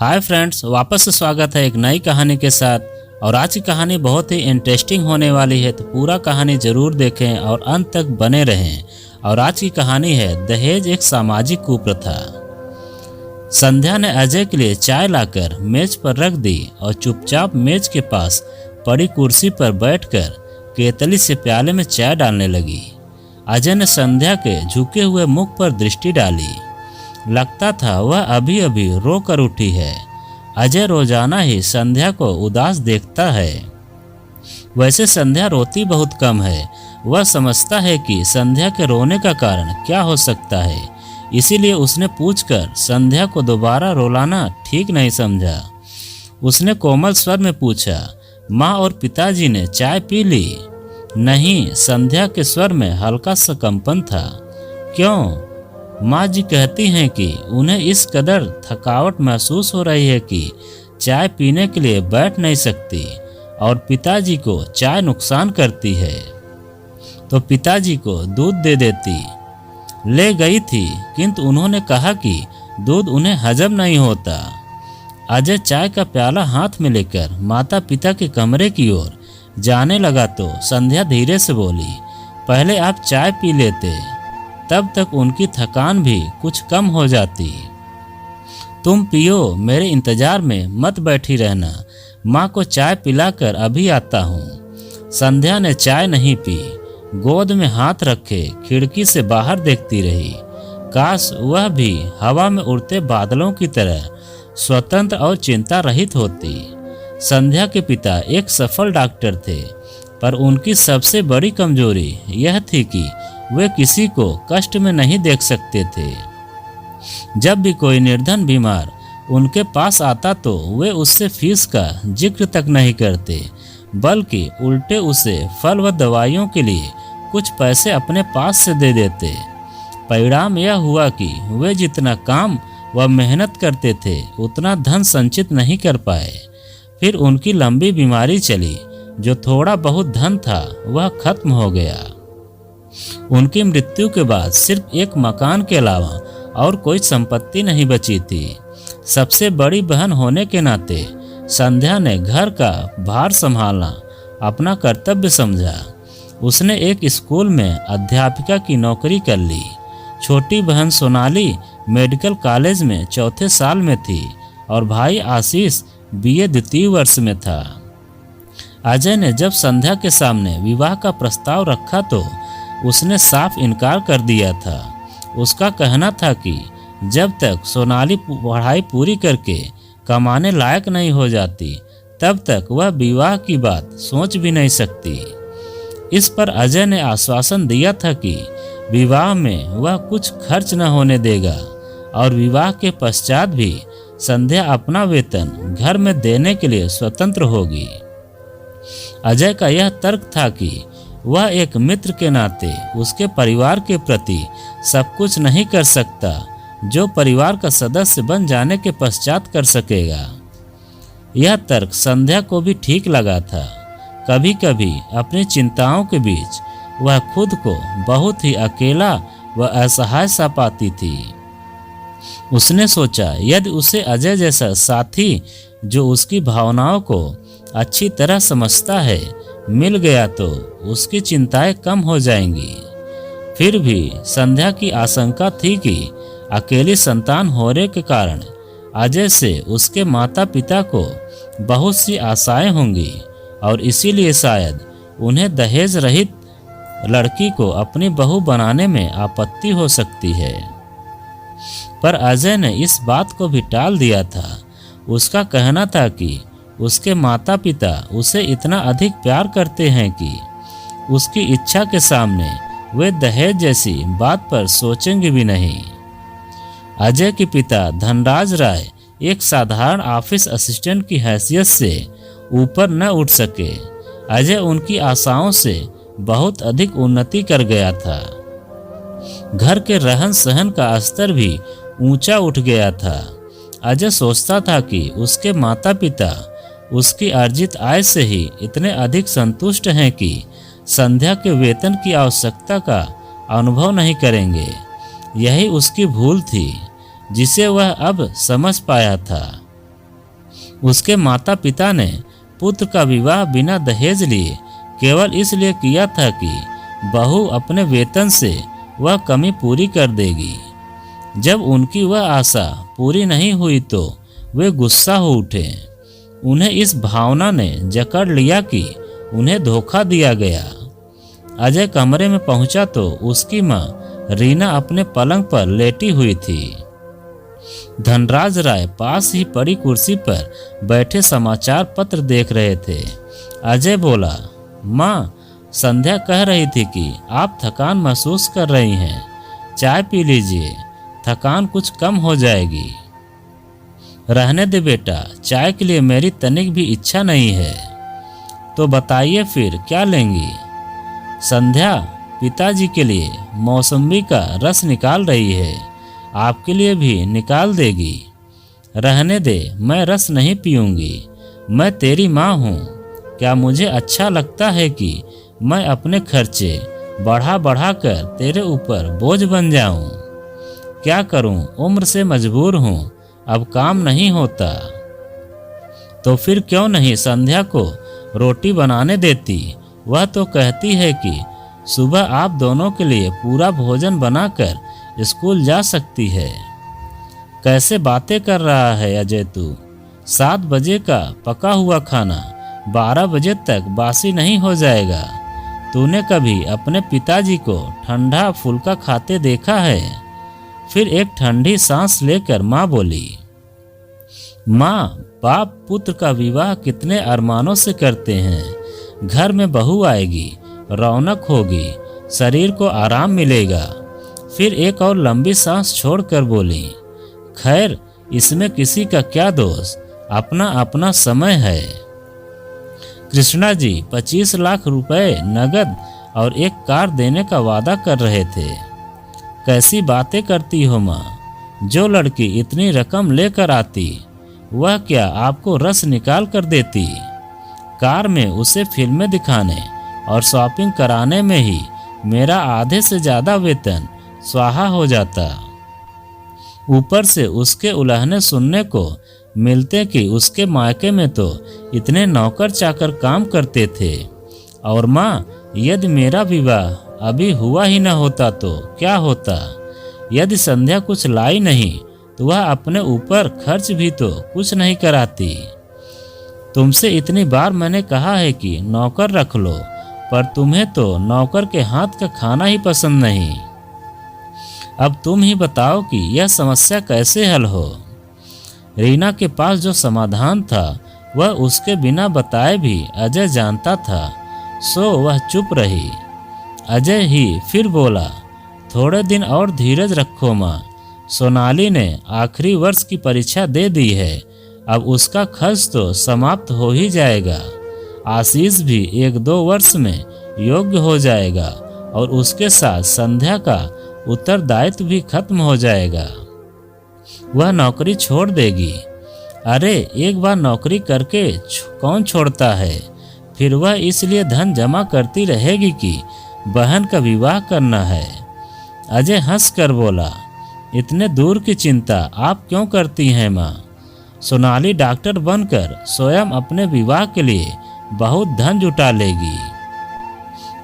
Hi friends, वापस से स्वागत है एक नई कहानी के साथ। और आज की कहानी बहुत ही इंटरेस्टिंग होने वाली है, तो पूरा कहानी जरूर देखें और अंत तक बने रहें। और आज की कहानी है दहेज एक सामाजिक कुप्रथा। संध्या ने अजय के लिए चाय लाकर मेज पर रख दी और चुपचाप मेज के पास पड़ी कुर्सी पर बैठकर केतली से प्याले में चाय डालने लगी। अजय ने संध्या के झुके हुए मुख पर दृष्टि डाली। लगता था वह अभी अभी रो कर उठी है। अजय रोजाना ही संध्या को उदास देखता है। वैसे संध्या रोती बहुत कम है। वह समझता है कि संध्या के रोने का कारण क्या हो सकता है, इसीलिए उसने पूछकर संध्या को दोबारा रुलाना ठीक नहीं समझा। उसने कोमल स्वर में पूछा, माँ और पिताजी ने चाय पी ली? नहीं, संध्या के स्वर में हल्का सा कंपन था। क्यों? माँ जी कहती हैं कि उन्हें इस कदर थकावट महसूस हो रही है कि चाय पीने के लिए बैठ नहीं सकती, और पिताजी को चाय नुकसान करती है, तो पिताजी को दूध दे देती। ले गई थी, किंतु उन्होंने कहा कि दूध उन्हें हजम नहीं होता। अजय चाय का प्याला हाथ में लेकर माता पिता के कमरे की ओर जाने लगा तो संध्या धीरे से बोली, पहले आप चाय पी लेते, तब तक उनकी थकान भी कुछ कम हो जाती। तुम पियो, मेरे इंतजार में मत बैठी रहना, माँ को चाय पिलाकर अभी आता हूँ। संध्या ने चाय नहीं पी, गोद में हाथ रखे खिड़की से बाहर देखती रही। काश वह भी हवा में उड़ते बादलों की तरह स्वतंत्र और चिंता रहित होती। संध्या के पिता एक सफल डॉक्टर थे, पर उनकी सबसे बड़ी कमजोरी यह थी कि वे किसी को कष्ट में नहीं देख सकते थे। जब भी कोई निर्धन बीमार उनके पास आता तो वे उससे फीस का जिक्र तक नहीं करते, बल्कि उल्टे उसे फल व दवाइयों के लिए कुछ पैसे अपने पास से दे देते। परिणाम यह हुआ कि वे जितना काम व मेहनत करते थे उतना धन संचित नहीं कर पाए। फिर उनकी लंबी बीमारी चली, जो थोड़ा बहुत धन था वह खत्म हो गया। उनकी मृत्यु के बाद सिर्फ एक मकान के अलावा और कोई संपत्ति नहीं बची थी। सबसे बड़ी बहन होने के नाते संध्या ने घर का भार संभालना अपना कर्तव्य समझा। उसने एक स्कूल में अध्यापिका की नौकरी कर ली। छोटी बहन सोनाली मेडिकल कॉलेज में चौथे साल में थी और भाई आशीष बीए द्वितीय वर्ष में था। अजय ने जब संध्या के सामने विवाह का प्रस्ताव रखा तो उसने साफ इनकार कर दिया था। उसका कहना था कि जब तक सोनाली पढ़ाई पूरी करके कमाने लायक नहीं हो जाती, तब तक वह विवाह की बात सोच भी नहीं सकती। इस पर अजय ने आश्वासन दिया था कि विवाह में वह कुछ खर्च न होने देगा और विवाह के पश्चात भी संध्या अपना वेतन घर में देने के लिए स्वतंत्र होगी। अजय का यह तर्क था कि वह एक मित्र के नाते उसके परिवार के प्रति सब कुछ नहीं कर सकता जो परिवार का सदस्य बन जाने के पश्चात कर सकेगा। यह तर्क संध्या को भी ठीक लगा था। कभी कभी अपनी चिंताओं के बीच वह खुद को बहुत ही अकेला व असहाय सा पाती थी। उसने सोचा, यदि उसे अजय जैसा साथी जो उसकी भावनाओं को अच्छी तरह समझता है मिल गया तो उसकी चिंताएं कम हो जाएंगी। फिर भी संध्या की आशंका थी कि अकेली संतान होने के कारण अजय से उसके माता पिता को बहुत सी आशाएं होंगी और इसीलिए शायद उन्हें दहेज रहित लड़की को अपनी बहू बनाने में आपत्ति हो सकती है। पर अजय ने इस बात को भी टाल दिया था। उसका कहना था कि उसके माता पिता उसे इतना अधिक प्यार करते हैं कि उसकी इच्छा के सामने वे दहेज जैसी बात पर सोचेंगे भी नहीं। अजय के पिता धनराज राय एक साधारण ऑफिस असिस्टेंट की हैसियत से ऊपर न उठ सके। अजय उनकी आशाओं से बहुत अधिक उन्नति कर गया था। घर के रहन सहन का स्तर भी ऊंचा उठ गया था। अजय सोचता था कि उसके माता पिता उसकी अर्जित आय से ही इतने अधिक संतुष्ट हैं कि संध्या के वेतन की आवश्यकता का अनुभव नहीं करेंगे। यही उसकी भूल थी, जिसे वह अब समझ पाया था। उसके माता पिता ने पुत्र का विवाह बिना दहेज लिए केवल इसलिए किया था कि बहू अपने वेतन से वह कमी पूरी कर देगी। जब उनकी वह आशा पूरी नहीं हुई तो वे गुस्सा हो उठे। उन्हें इस भावना ने जकड़ लिया कि उन्हें धोखा दिया गया। अजय कमरे में पहुंचा तो उसकी मां रीना अपने पलंग पर लेटी हुई थी। धनराज राय पास ही पड़ी कुर्सी पर बैठे समाचार पत्र देख रहे थे। अजय बोला, माँ, संध्या कह रही थी कि आप थकान महसूस कर रही हैं, चाय पी लीजिए, थकान कुछ कम हो जाएगी। रहने दे बेटा, चाय के लिए मेरी तनिक भी इच्छा नहीं है। तो बताइए फिर क्या लेंगी? संध्या पिताजी के लिए मौसम्बी का रस निकाल रही है, आपके लिए भी निकाल देगी। रहने दे, मैं रस नहीं पीऊंगी, मैं तेरी माँ हूँ। क्या मुझे अच्छा लगता है कि मैं अपने खर्चे बढ़ा बढ़ा कर तेरे ऊपर बोझ बन जाऊं? क्या करूं, उम्र से मजबूर हूं, अब काम नहीं होता। तो फिर क्यों नहीं संध्या को रोटी बनाने देती? वह तो कहती है कि सुबह आप दोनों के लिए पूरा भोजन बनाकर स्कूल जा सकती है। कैसे बातें कर रहा है अजय तू? 7 बजे का पका हुआ खाना 12 बजे तक बासी नहीं हो जाएगा। तूने कभी अपने पिताजी को ठंडा फुल्का खाते देखा है? फिर एक ठंडी सांस लेकर माँ बोली, माँ, बाप पुत्र का विवाह कितने अरमानों से करते हैं। घर में बहू आएगी, रौनक होगी, शरीर को आराम मिलेगा। फिर एक और लंबी सांस छोड़कर बोली, खैर इसमें किसी का क्या दोष, अपना अपना समय है। कृष्णा जी 25 लाख रुपए नगद और एक कार देने का वादा कर रहे थे। कैसी बातें करती हो माँ? जो लड़की इतनी रकम लेकर आती वह क्या आपको रस निकाल कर देती? कार में उसे फिल्में दिखाने और शॉपिंग कराने में ही मेरा आधे से ज़्यादा वेतन स्वाहा हो जाता। ऊपर से उसके उलहने सुनने को मिलते कि उसके मायके में तो इतने नौकर चाकर काम करते थे। और माँ, यदि मेरा विवाह अभी हुआ ही न होता तो क्या होता? यदि संध्या कुछ लाई नहीं तो वह अपने ऊपर खर्च भी तो कुछ नहीं कराती। तुमसे इतनी बार मैंने कहा है कि नौकर रख लो, पर तुम्हें तो नौकर के हाथ का खाना ही पसंद नहीं। अब तुम ही बताओ कि यह समस्या कैसे हल हो। रीना के पास जो समाधान था वह उसके बिना बताए भी अजय जानता था, सो वह चुप रही। अजय ही फिर बोला, थोड़े दिन और धीरज रखो माँ। सोनाली ने आखिरी वर्ष की परीक्षा दे दी है, अब उसका खर्च तो समाप्त हो ही जाएगा। आशीष भी 1-2 वर्ष में योग्य हो जाएगा और उसके साथ संध्या का उत्तरदायित्व भी खत्म हो जाएगा। वह नौकरी छोड़ देगी। अरे एक बार नौकरी करके कौन छोड़ता है? फिर वह इसलिए धन जमा करती रहेगी कि बहन का विवाह करना है। अजय हंसकर बोला, इतने दूर की चिंता आप क्यों करती हैं माँ? सोनाली डॉक्टर बनकर स्वयं अपने विवाह के लिए बहुत धन जुटा लेगी।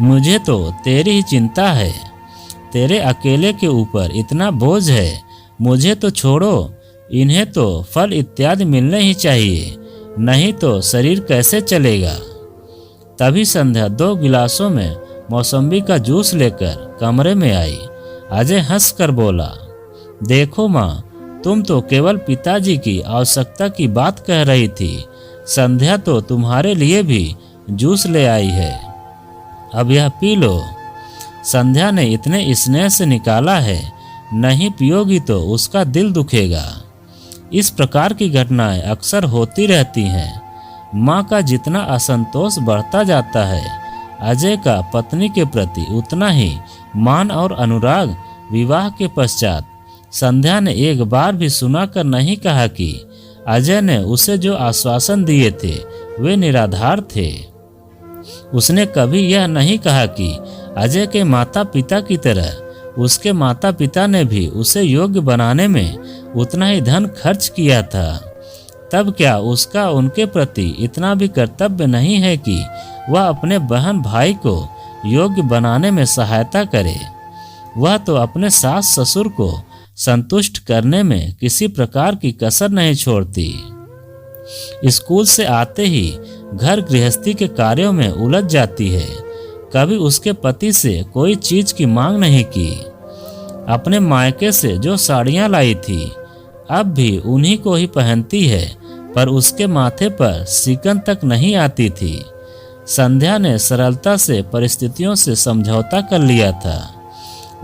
मुझे तो तेरी ही चिंता है। तेरे अकेले के ऊपर इतना बोझ है। मुझे तो छोड़ो, इन्हें तो फल इत्यादि मिलने ही चाहिए, नहीं तो शरीर कैसे चलेगा। तभी संध्या 2 गिलासों में मौसम्बी का जूस लेकर कमरे में आई। अजय हंसकर बोला, देखो माँ, तुम तो केवल पिताजी की आवश्यकता की बात कह रही थी। संध्या तो तुम्हारे लिए भी जूस ले आई है, अब यह पी लो। संध्या ने इतने स्नेह से निकाला है, नहीं पियोगी तो उसका दिल दुखेगा। इस प्रकार की घटनाएं अक्सर होती रहती हैं। माँ का जितना असंतोष बढ़ता जाता है, अजय का पत्नी के प्रति उतना ही मान और अनुराग विवाह के पश्चात संध्या ने एक बार भी सुना कर नहीं कहा कि अजय ने उसे जो आश्वासन दिए थे वे निराधार थे। उसने कभी यह नहीं कहा कि अजय के माता पिता की तरह उसके माता पिता ने भी उसे योग्य बनाने में उतना ही धन खर्च किया था। तब क्या उसका उनके प्रति इतना भी कर्तव्य नहीं है कि वह अपने बहन भाई को योग्य बनाने में सहायता करे। वह तो अपने सास ससुर को संतुष्ट करने में किसी प्रकार की कसर नहीं छोड़ती। स्कूल से आते ही घर गृहस्थी के कार्यों में उलझ जाती है। कभी उसके पति से कोई चीज की मांग नहीं की। अपने मायके से जो साड़ियां लाई थी अब भी उन्हीं को ही पहनती है, पर उसके माथे पर सिकन तक नहीं आती थी। संध्या ने सरलता से परिस्थितियों से समझौता कर लिया था।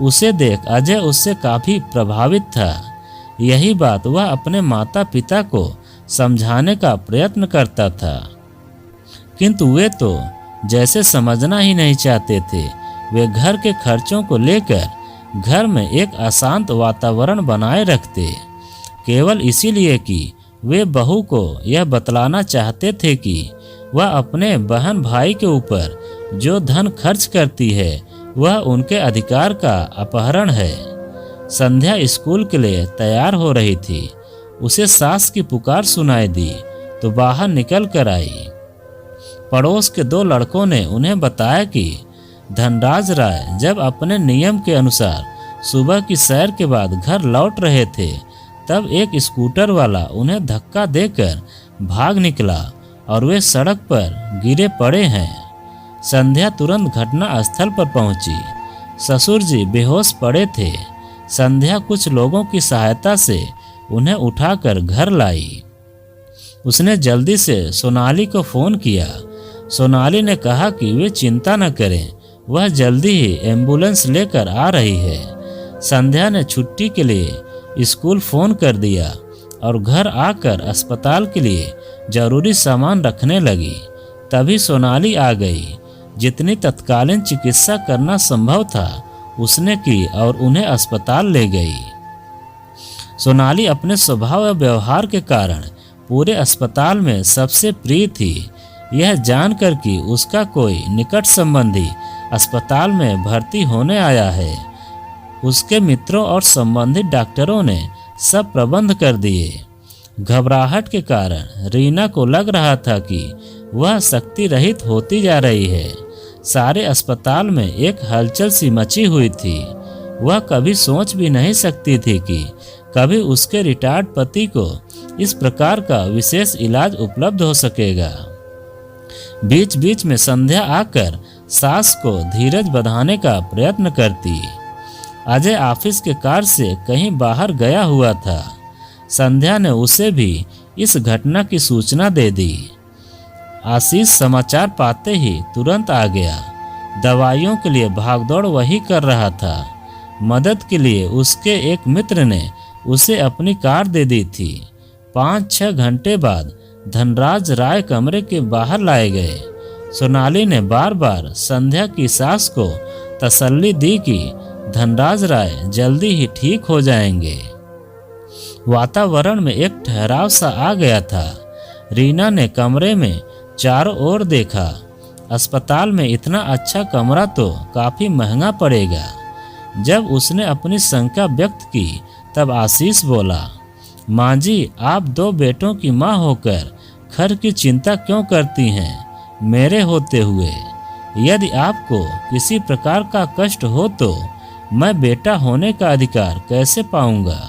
उसे देख अजय उससे काफी प्रभावित था। यही बात वह अपने माता पिता को समझाने का प्रयत्न करता था, किंतु वे तो जैसे समझना ही नहीं चाहते थे। वे घर के खर्चों को लेकर घर में एक अशांत वातावरण बनाए रखते, केवल इसीलिए कि वे बहू को यह बतलाना चाहते थे कि वह अपने बहन भाई के ऊपर जो धन खर्च करती है वह उनके अधिकार का अपहरण है। संध्या स्कूल के लिए तैयार हो रही थी। उसे सास की पुकार सुनाई दी तो बाहर निकल कर आई। पड़ोस के 2 लड़कों ने उन्हें बताया कि धनराज राय जब अपने नियम के अनुसार सुबह की सैर के बाद घर लौट रहे थे तब एक स्कूटर वाला उन्हें धक्का देकर भाग निकला और वे सड़क पर गिरे पड़े हैं। संध्या तुरंत घटना स्थल पर पहुंची। ससुर जी बेहोश पड़े थे। संध्या कुछ लोगों की सहायता से उन्हें उठाकर घर लाई। उसने जल्दी से सोनाली को फोन किया। सोनाली ने कहा कि वे चिंता न करें, वह जल्दी ही एम्बुलेंस लेकर आ रही है। संध्या ने छुट्टी के लिए स्कूल फोन कर दिया और घर आकर अस्पताल के लिए जरूरी सामान रखने लगी। तभी सोनाली आ गई। जितनी तत्कालीन चिकित्सा करना संभव था उसने की और उन्हें अस्पताल ले गई। सोनाली अपने स्वभाव और व्यवहार के कारण पूरे अस्पताल में सबसे प्रिय थी। यह जानकर कि उसका कोई निकट संबंधी अस्पताल में भर्ती होने आया है, उसके मित्रों और संबंधित डॉक्टरों ने सब प्रबंध कर दिए। घबराहट के कारण रीना को लग रहा था कि वह शक्ति रहित होती जा रही है। सारे अस्पताल में एक हलचल सी मची हुई थी। वह कभी सोच भी नहीं सकती थी कि कभी उसके रिटायर्ड पति को इस प्रकार का विशेष इलाज उपलब्ध हो सकेगा। बीच बीच में संध्या आकर सास को धीरज बंधाने का प्रयत्न करती। अजय ऑफिस के कार से कहीं बाहर गया हुआ था। संध्या ने उसे भी इस घटना की सूचना दे दी। आशीष समाचार पाते ही तुरंत आ गया। दवाइयों के लिए भागदौड़ वही कर रहा था। मदद के लिए उसके एक मित्र ने उसे अपनी कार दे दी थी। 5-6 घंटे बाद धनराज राय कमरे के बाहर लाए गए। सोनाली ने बार बार संध्या की सास को तसल्ली दी कि धनराज राय जल्दी ही ठीक हो जाएंगे। वातावरण में एक ठहराव सा आ गया था। रीना ने कमरे में चारों ओर देखा। अस्पताल में इतना अच्छा कमरा तो काफी महंगा पड़ेगा। जब उसने अपनी शंका व्यक्त की तब आशीष बोला, माँ जी, आप 2 बेटों की माँ होकर घर की चिंता क्यों करती हैं मेरे होते हुए? यदि आपको किसी प्रकार का कष्ट हो तो मैं बेटा होने का अधिकार कैसे पाऊंगा?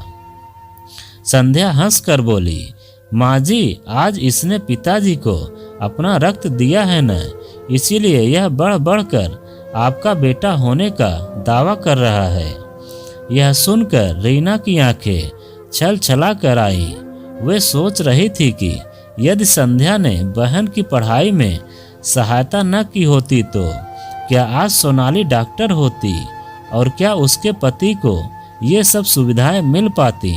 संध्या हंसकर बोली, माँ जी, आज इसने पिताजी को अपना रक्त दिया है न, इसीलिए यह बढ़ बढ़कर आपका बेटा होने का दावा कर रहा है। यह सुनकर रीना की आंखें छल छला कर आई। वे सोच रही थी कि यदि संध्या ने बहन की पढ़ाई में सहायता न की होती तो क्या आज सोनाली डॉक्टर होती और क्या उसके पति को ये सब सुविधाएं मिल पाती?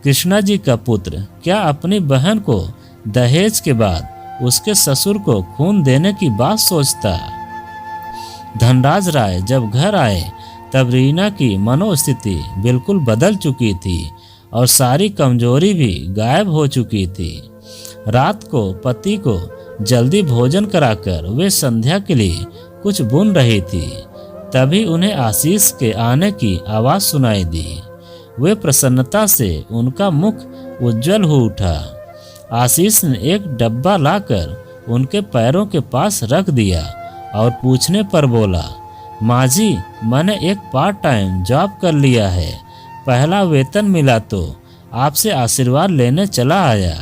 कृष्णा जी का पुत्र क्या अपनी बहन को दहेज के बाद उसके ससुर को खून देने की बात सोचता? धनराज राय जब घर आए तब रीना की मनोस्थिति बिल्कुल बदल चुकी थी और सारी कमजोरी भी गायब हो चुकी थी। रात को पति को जल्दी भोजन कराकर वे संध्या के लिए कुछ बुन रही थी। तभी उन्हें आशीष के आने की आवाज सुनाई दी। वे प्रसन्नता से उनका मुख उज्जवल हो उठा। आशीष ने एक डब्बा लाकर उनके पैरों के पास रख दिया और पूछने पर बोला, माँ जी, मैंने एक पार्ट टाइम जॉब कर लिया है, पहला वेतन मिला तो आपसे आशीर्वाद लेने चला आया।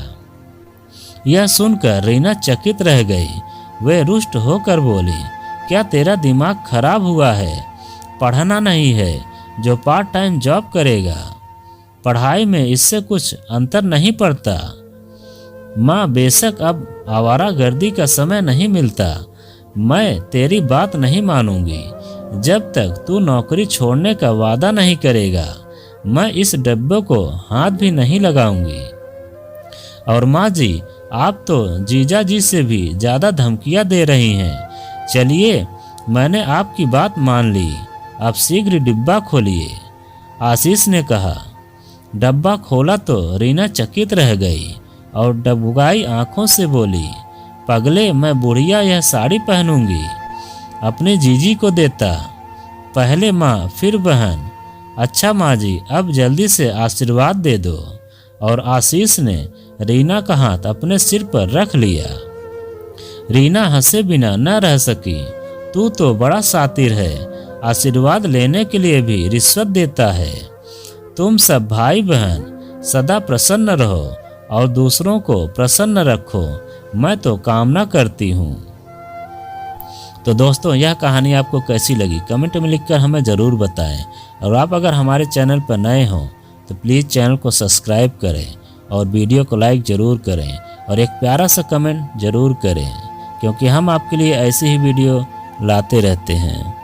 यह सुनकर रीना चकित रह गई। वे रुष्ट होकर बोली, क्या तेरा दिमाग खराब हुआ है? पढ़ना नहीं है जो पार्ट टाइम जॉब करेगा? पढ़ाई में इससे कुछ अंतर नहीं पड़ता। माँ, बेशक अब आवारागर्दी का समय नहीं मिलता, मैं तेरी बात नहीं मानूंगी। जब तक तू नौकरी छोड़ने का वादा नहीं करेगा, मैं इस डब्बे को हाथ भी नहीं लगाऊंगी। और माँ जी, आप तो जीजा जी से भी ज़्यादा धमकियाँ दे रही हैं। चलिए, मैंने आपकी बात मान ली, अब शीघ्र डिब्बा खोलिए। आशीष ने कहा। डब्बा खोला तो रीना चकित रह गई और डबुगाई आंखों से बोली, पगले, मैं बुढ़िया यह साड़ी पहनूंगी, अपने जीजी को देता, पहले माँ फिर बहन। अच्छा माँ जी, अब जल्दी से आशीर्वाद दे दो। और आशीष ने रीना का हाथ अपने सिर पर रख लिया। रीना हंसे बिना न रह सकी। तू तो बड़ा शातिर है, आशीर्वाद लेने के लिए भी रिश्वत देता है। तुम सब भाई बहन सदा प्रसन्न रहो और दूसरों को प्रसन्न रखो, मैं तो कामना करती हूँ। तो दोस्तों, यह कहानी आपको कैसी लगी कमेंट में लिखकर हमें ज़रूर बताएं। और आप अगर हमारे चैनल पर नए हों तो प्लीज़ चैनल को सब्सक्राइब करें और वीडियो को लाइक ज़रूर करें और एक प्यारा सा कमेंट ज़रूर करें, क्योंकि हम आपके लिए ऐसी ही वीडियो लाते रहते हैं।